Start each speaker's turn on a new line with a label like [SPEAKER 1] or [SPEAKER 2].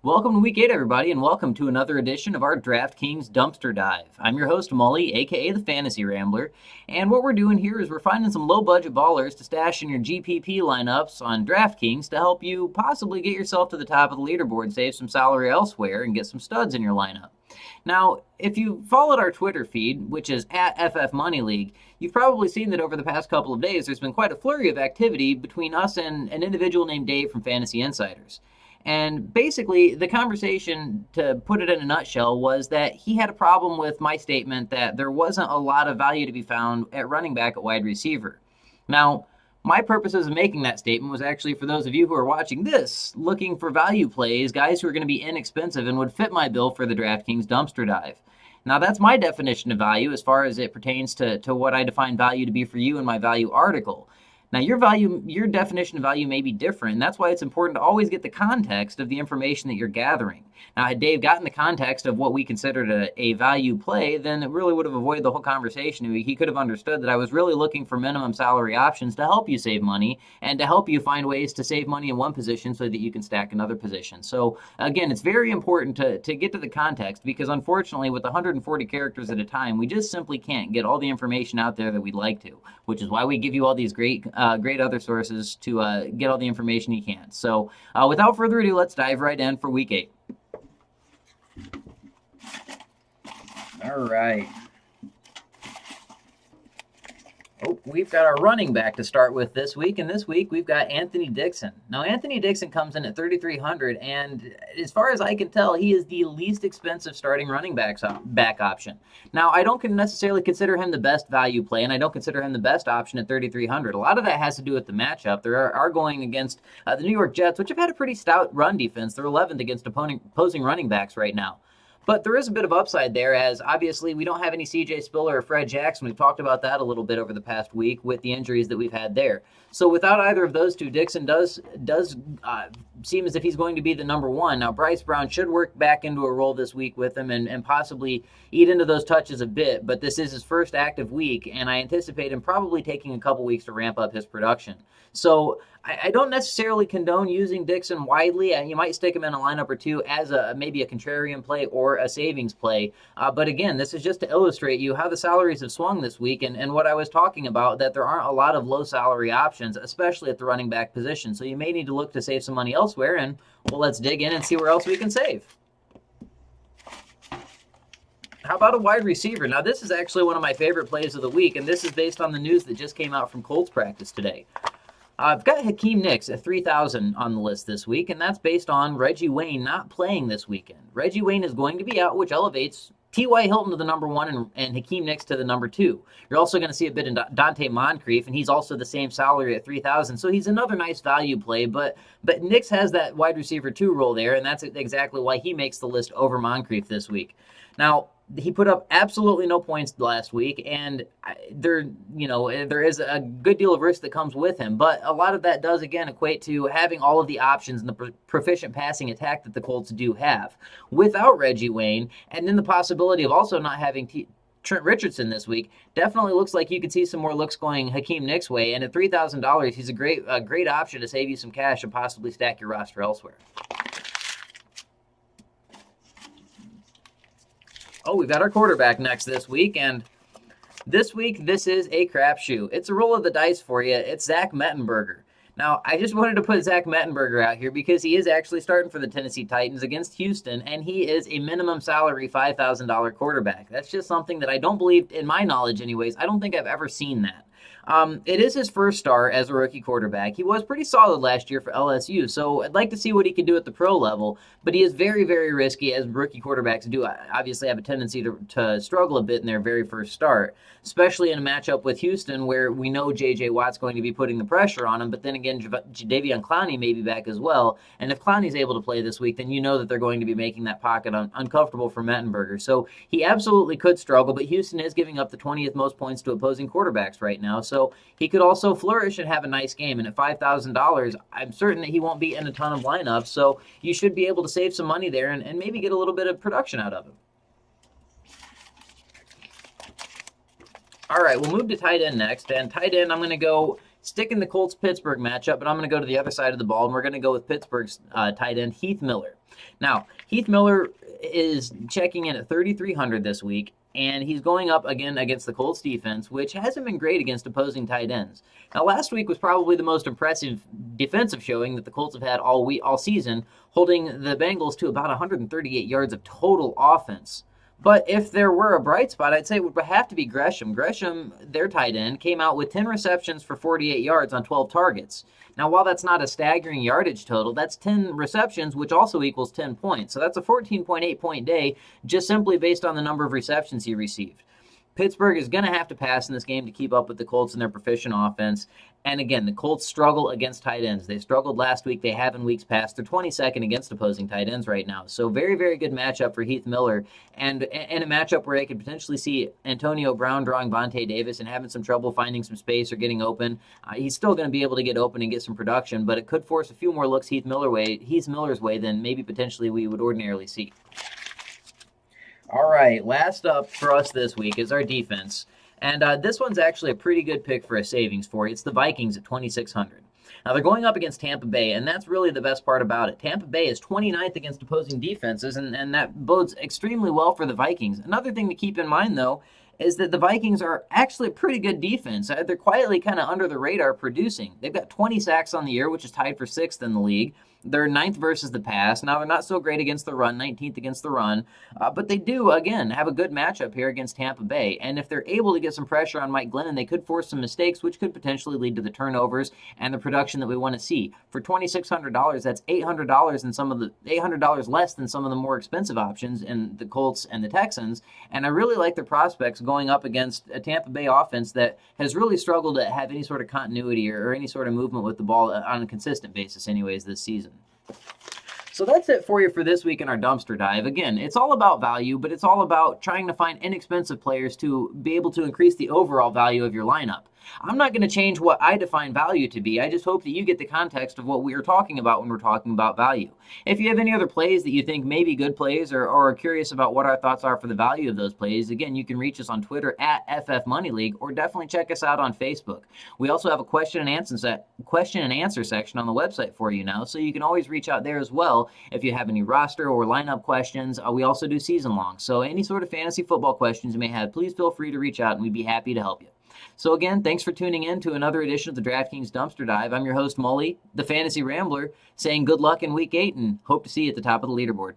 [SPEAKER 1] Welcome to Week 8, everybody, and welcome to another edition of our DraftKings Dumpster Dive. I'm your host, Mully, aka the Fantasy Rambler, and what we're doing here is we're finding some low-budget ballers to stash in your GPP lineups on DraftKings to help you possibly get yourself to the top of the leaderboard, save some salary elsewhere, and get some studs in your lineup. Now, if you followed our Twitter feed, which is at FF Money League, you've probably seen that over the past couple of days there's been quite a flurry of activity between us and an individual named Dave from Fantasy Insiders. And basically, the conversation, to put it in a nutshell, was that he had a problem with my statement that there wasn't a lot of value to be found at running back at wide receiver. Now, my purposes of making that statement was actually for those of you who are watching this, looking for value plays, guys who are going to be inexpensive and would fit my bill for the DraftKings Dumpster Dive. Now, that's my definition of value as far as it pertains to what I define value to be for you in my value article. Now, your definition of value may be different, and that's why it's important to always get the context of the information that you're gathering. Now, had Dave gotten the context of what we considered a value play, then it really would have avoided the whole conversation. He could have understood that I was really looking for minimum salary options to help you save money and to help you find ways to save money in one position so that you can stack another position. So, again, it's very important to get to the context because, unfortunately, with 140 characters at a time, we just simply can't get all the information out there that we'd like to, which is why we give you all these great other sources to get all the information you can. So without further ado, let's dive right in for Week 8. All right. Oh, we've got our running back to start with this week, and this week we've got Anthony Dixon. Now, Anthony Dixon comes in at $3,300, and as far as I can tell, he is the least expensive starting running back option. Now, I don't necessarily consider him the best value play, and I don't consider him the best option at $3,300. A lot of that has to do with the matchup. They are going against the New York Jets, which have had a pretty stout run defense. They're 11th against opposing running backs right now. But there is a bit of upside there, as obviously we don't have any C.J. Spiller or Fred Jackson. We've talked about that a little bit over the past week with the injuries that we've had there. So without either of those two, Dixon does seem as if he's going to be the number one. Now, Bryce Brown should work back into a role this week with him and possibly eat into those touches a bit, but this is his first active week, and I anticipate him probably taking a couple weeks to ramp up his production. So I don't necessarily condone using Dixon widely. You might stick him in a lineup or two as maybe a contrarian play or a savings play. But again, this is just to illustrate you how the salaries have swung this week and what I was talking about, that there aren't a lot of low salary options, especially at the running back position. So you may need to look to save some money elsewhere, and well, let's dig in and see where else we can save. How about a wide receiver? Now, this is actually one of my favorite plays of the week, and this is based on the news that just came out from Colts practice today. I've got Hakeem Nicks at $3,000 on the list this week, and that's based on Reggie Wayne not playing this weekend. Reggie Wayne is going to be out, which elevates T.Y. Hilton to the number one and Hakeem Nicks to the number two. You're also going to see a bit in Dante Moncrief, and he's also the same salary at $3,000, so he's another nice value play, but Nicks has that wide receiver 2 role there, and that's exactly why he makes the list over Moncrief this week. Now, he put up absolutely no points last week, and there is a good deal of risk that comes with him. But a lot of that does, again, equate to having all of the options and the proficient passing attack that the Colts do have. Without Reggie Wayne, and then the possibility of also not having Trent Richardson this week, definitely looks like you could see some more looks going Hakeem Nicks' way. And at $3,000, he's a great option to save you some cash and possibly stack your roster elsewhere. Oh, we've got our quarterback next this week, and this week, this is a crapshoot. It's a roll of the dice for you. It's Zach Mettenberger. Now, I just wanted to put Zach Mettenberger out here because he is actually starting for the Tennessee Titans against Houston, and he is a minimum salary $5,000 quarterback. That's just something that I don't believe, in my knowledge anyways, I don't think I've ever seen that. It is his first start as a rookie quarterback. He was pretty solid last year for LSU, so I'd like to see what he can do at the pro level, but he is very, very risky, as rookie quarterbacks do. Obviously have a tendency to struggle a bit in their very first start, especially in a matchup with Houston where we know J.J. Watt's going to be putting the pressure on him, but then again, Jadeveon Clowney may be back as well, and if Clowney's able to play this week, then you know that they're going to be making that pocket uncomfortable for Mettenberger. So he absolutely could struggle, but Houston is giving up the 20th most points to opposing quarterbacks right now, so he could also flourish and have a nice game. And at $5,000, I'm certain that he won't be in a ton of lineups. So you should be able to save some money there and maybe get a little bit of production out of him. All right, we'll move to tight end next. And tight end, I'm going to go Sticking the Colts-Pittsburgh matchup, but I'm going to go to the other side of the ball, and we're going to go with Pittsburgh's tight end, Heath Miller. Now, Heath Miller is checking in at 3,300 this week, and he's going up again against the Colts defense, which hasn't been great against opposing tight ends. Now, last week was probably the most impressive defensive showing that the Colts have had all season, holding the Bengals to about 138 yards of total offense. But if there were a bright spot, I'd say it would have to be Gresham. Gresham, their tight end, came out with 10 receptions for 48 yards on 12 targets. Now, while that's not a staggering yardage total, that's 10 receptions, which also equals 10 points. So that's a 14.8 point day just simply based on the number of receptions he received. Pittsburgh is going to have to pass in this game to keep up with the Colts and their proficient offense. And again, the Colts struggle against tight ends. They struggled last week. They have in weeks past. They're 22nd against opposing tight ends right now. So very, very good matchup for Heath Miller. And a matchup where I could potentially see Antonio Brown drawing Vontae Davis and having some trouble finding some space or getting open. He's still going to be able to get open and get some production, but it could force a few more looks Heath Miller's way than maybe potentially we would ordinarily see. All right, last up for us this week is our defense. And this one's actually a pretty good pick for a savings for you. It's the Vikings at 2,600. Now, they're going up against Tampa Bay, and that's really the best part about it. Tampa Bay is 29th against opposing defenses, and that bodes extremely well for the Vikings. Another thing to keep in mind, though, is that the Vikings are actually a pretty good defense. They're quietly kind of under the radar producing. They've got 20 sacks on the year, which is tied for 6th in the league. They're 9th versus the pass. Now, they're not so great against the run, 19th against the run. But they do, again, have a good matchup here against Tampa Bay. And if they're able to get some pressure on Mike Glennon, they could force some mistakes, which could potentially lead to the turnovers and the production that we want to see. For $2,600, that's $800 and $800 less than some of the more expensive options in the Colts and the Texans. And I really like their prospects going up against a Tampa Bay offense that has really struggled to have any sort of continuity or any sort of movement with the ball on a consistent basis anyways this season. So that's it for you for this week in our dumpster dive. Again, it's all about value, but it's all about trying to find inexpensive players to be able to increase the overall value of your lineup. I'm not going to change what I define value to be. I just hope that you get the context of what we are talking about when we're talking about value. If you have any other plays that you think may be good plays or are curious about what our thoughts are for the value of those plays, again, you can reach us on Twitter at FF Money League or definitely check us out on Facebook. We also have a question and answer section on the website for you now, so you can always reach out there as well if you have any roster or lineup questions. We also do season long, so any sort of fantasy football questions you may have, please feel free to reach out and we'd be happy to help you. So again, thanks for tuning in to another edition of the DraftKings Dumpster Dive. I'm your host, Mully, the Fantasy Rambler, saying good luck in Week 8 and hope to see you at the top of the leaderboard.